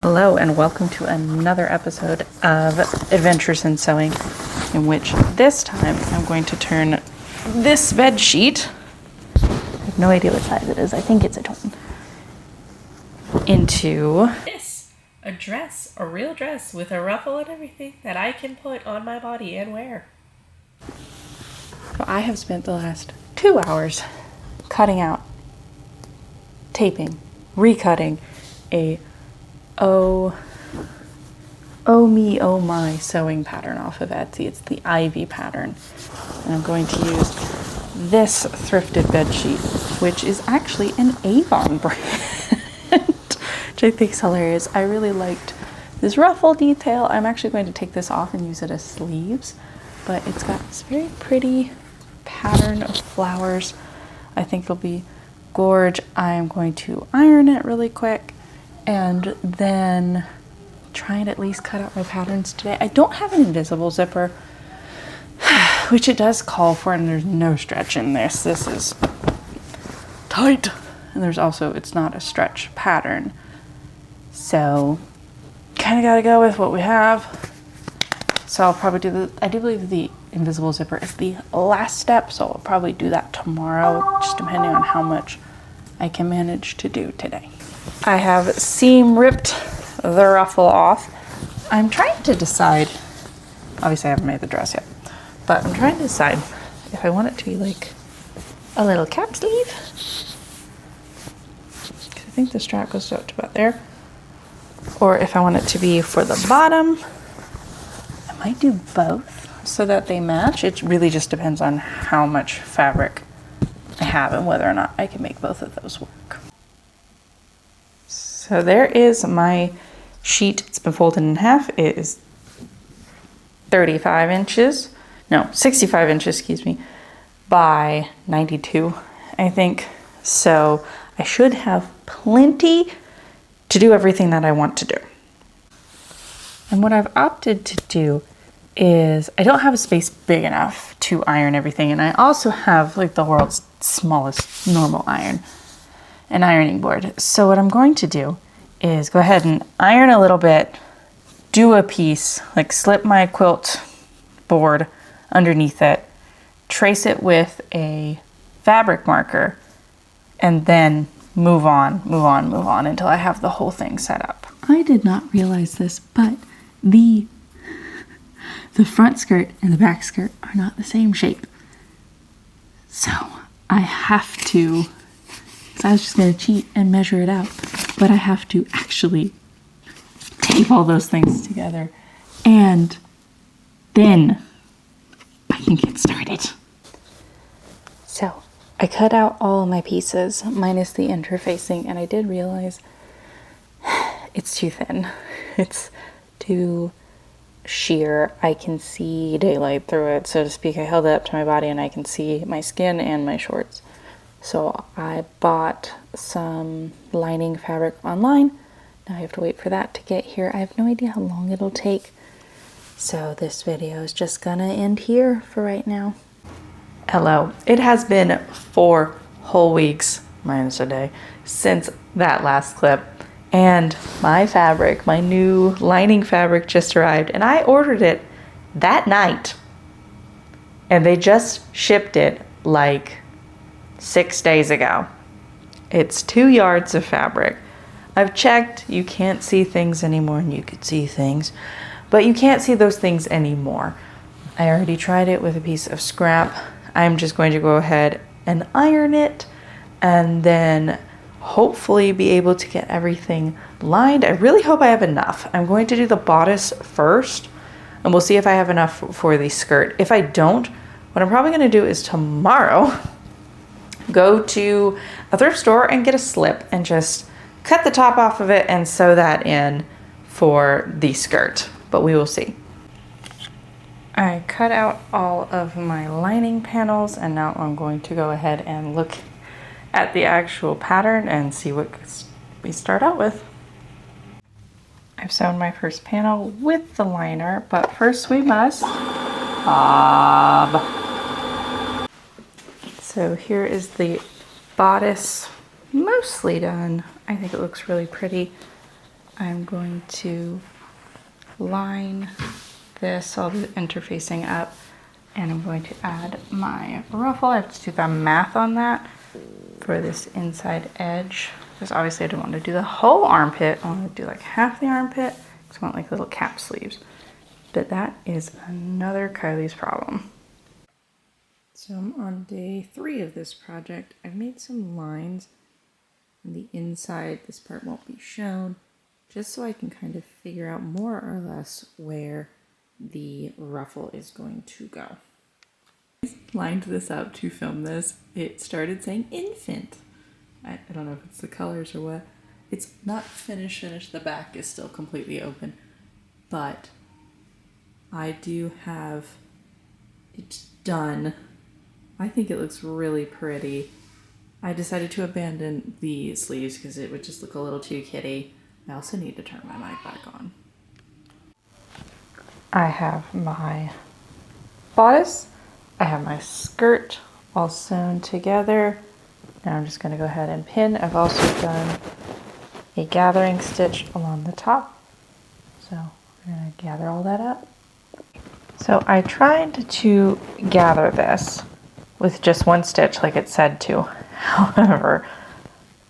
Hello and welcome to another episode of Adventures in Sewing, in which this time I'm going to turn this bed sheet, I have no idea what size it is, I think it's a twin, into this, a dress, a real dress with a ruffle and everything that I can put on my body and wear. So I have spent the last 2 hours cutting out, taping, recutting a oh my sewing pattern off of Etsy. It's the Ivy pattern. And I'm going to use this thrifted bed sheet, which is actually an Avon brand, which I think is hilarious. I really liked this ruffle detail. I'm actually going to take this off and use it as sleeves, but it's got this very pretty pattern of flowers. I think it'll be gorge. I'm going to iron it really quick and then try and at least cut out my patterns today. I don't have an invisible zipper, which it does call for, and there's no stretch in this. This is tight. And there's also, it's not a stretch pattern. So, kind of got to go with what we have. So I'll probably do I do believe the invisible zipper is the last step, so I'll probably do that tomorrow, just depending on how much I can manage to do today. I have seam ripped the ruffle off. I'm trying to decide, obviously I haven't made the dress yet, but I'm trying to decide if I want it to be like a little cap sleeve. I think the strap goes out to about there. Or if I want it to be for the bottom. I might do both so that they match. It really just depends on how much fabric I have and whether or not I can make both of those work. So there is my sheet. It's been folded in half. It is 65 inches, excuse me, by 92, I think. So I should have plenty to do everything that I want to do. And what I've opted to do is I don't have a space big enough to iron everything. And I also have like the world's smallest normal iron. An ironing board. So what I'm going to do is go ahead and iron a little bit, do a piece, like slip my quilt board underneath it, trace it with a fabric marker, and then move on until I have the whole thing set up. I did not realize this, but the front skirt and the back skirt are not the same shape. So I have to, I was just going to cheat and measure it out, but I have to actually tape all those things together, and then I can get started. So I cut out all of my pieces minus the interfacing, and I did realize it's too thin. It's too sheer. I can see daylight through it, so to speak. I held it up to my body and I can see my skin and my shorts. So I bought some lining fabric online. Now I have to wait for that to get here. I have no idea how long it'll take. So this video is just gonna end here for right now. Hello. It has been 4 whole weeks, minus a day, since that last clip. And my fabric, my new lining fabric just arrived. And I ordered it that night. And they just shipped it like 6 days ago. It's 2 yards of fabric. I've checked, you can't see things anymore, and you could see things, but you can't see those things anymore. I already tried it with a piece of scrap. I'm just going to go ahead and iron it and then hopefully be able to get everything lined. I really hope I have enough. I'm going to do the bodice first and we'll see if I have enough for the skirt. If I don't, what I'm probably going to do is tomorrow go to a thrift store and get a slip and just cut the top off of it and sew that in for the skirt, but we will see. I cut out all of my lining panels and now I'm going to go ahead and look at the actual pattern and see what we start out with. I've sewn my first panel with the liner, but first we must bob. So here is the bodice, mostly done. I think it looks really pretty. I'm going to line this, all the interfacing up, and I'm going to add my ruffle. I have to do the math on that for this inside edge, because obviously I don't want to do the whole armpit. I want to do like half the armpit, because I want like little cap sleeves. But that is another Kylie's problem. So I'm on day 3 of this project. I've made some lines on the inside. This part won't be shown, just so I can kind of figure out more or less where the ruffle is going to go. I lined this up to film this. It started saying infant. I don't know if it's the colors or what. It's not finished. The back is still completely open, but I do have it done. I think it looks really pretty. I decided to abandon the sleeves because it would just look a little too kitty. I also need to turn my mic back on. I have my bodice, I have my skirt all sewn together. Now I'm just going to go ahead and pin. I've also done a gathering stitch along the top. So we're going to gather all that up. So I tried to gather this with just one stitch like it said to. However,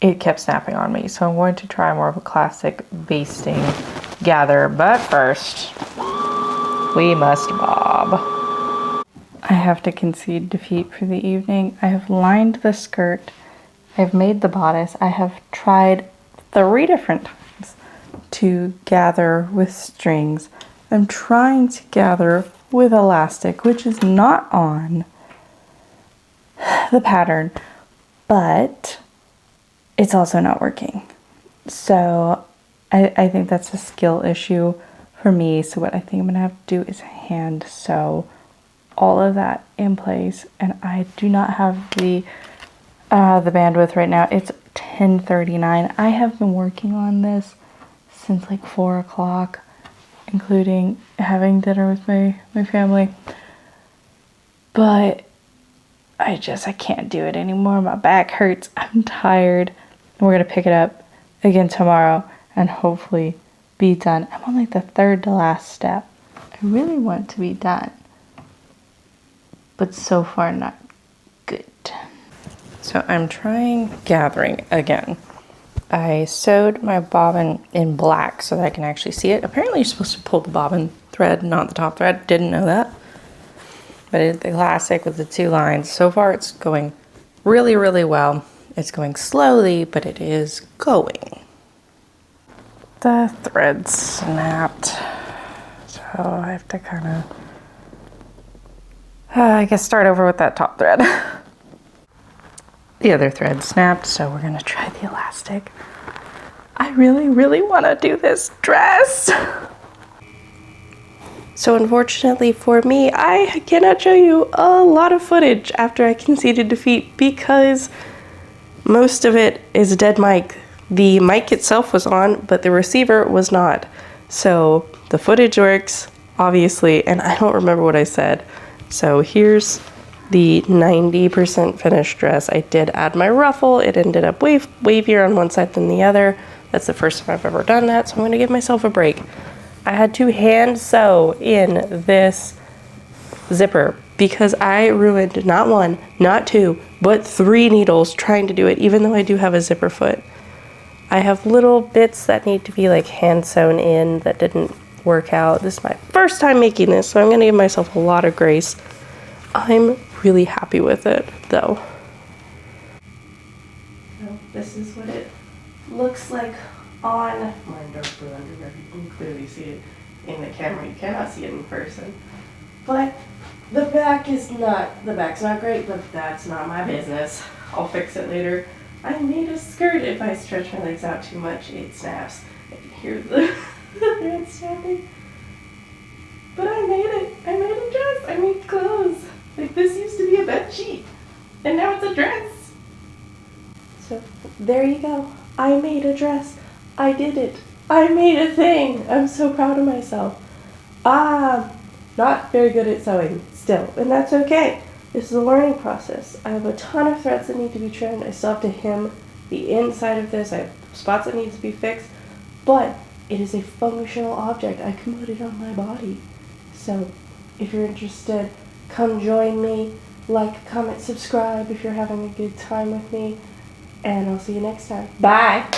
it kept snapping on me. So I'm going to try more of a classic basting gather. But first, we must bob. I have to concede defeat for the evening. I have lined the skirt. I've made the bodice. I have tried 3 different times to gather with strings. I'm trying to gather with elastic, which is not on the pattern, but it's also not working. So I think that's a skill issue for me. So what I think I'm gonna have to do is hand sew all of that in place, and I do not have the bandwidth right now. It's 10:39. I have been working on this since like 4 o'clock, including having dinner with my family. But I can't do it anymore. My back hurts. I'm tired. And we're gonna pick it up again tomorrow and hopefully be done. I'm on like the 3rd to last step. I really want to be done, but so far not good. So I'm trying gathering again. I sewed my bobbin in black so that I can actually see it. Apparently you're supposed to pull the bobbin thread, not the top thread. Didn't know that. But it's the classic with the 2 lines. So far it's going really, really well. It's going slowly, but it is going. The thread snapped. So I have to kind of, I guess, start over with that top thread. The other thread snapped, so we're gonna try the elastic. I really, really want to do this dress. So unfortunately for me, I cannot show you a lot of footage after I conceded defeat because most of it is dead mic. The mic itself was on, but the receiver was not. So the footage works, obviously, and I don't remember what I said. So here's the 90% finished dress. I did add my ruffle. It ended up wavier on one side than the other. That's the first time I've ever done that, so I'm gonna give myself a break. I had to hand sew in this zipper because I ruined not 1, not 2, but 3 needles trying to do it, even though I do have a zipper foot. I have little bits that need to be like hand sewn in that didn't work out. This is my first time making this, so I'm gonna give myself a lot of grace. I'm really happy with it though. So this is what it looks like on my dark blue underwear. You can clearly see it in the camera. You cannot see it in person. But the back's not great, but that's not my business. I'll fix it later. I made a skirt. If I stretch my legs out too much, it snaps. I can hear the thread snapping. But I made it. I made a dress. I made clothes. Like, this used to be a bedsheet, and now it's a dress. So there you go. I made a dress. I did it. I made a thing. I'm so proud of myself. Not very good at sewing still, and that's okay. This is a learning process. I have a ton of threads that need to be trimmed. I still have to hem the inside of this. I have spots that need to be fixed, but it is a functional object. I can put it on my body. So if you're interested, come join me. Like, comment, subscribe if you're having a good time with me. And I'll see you next time. Bye!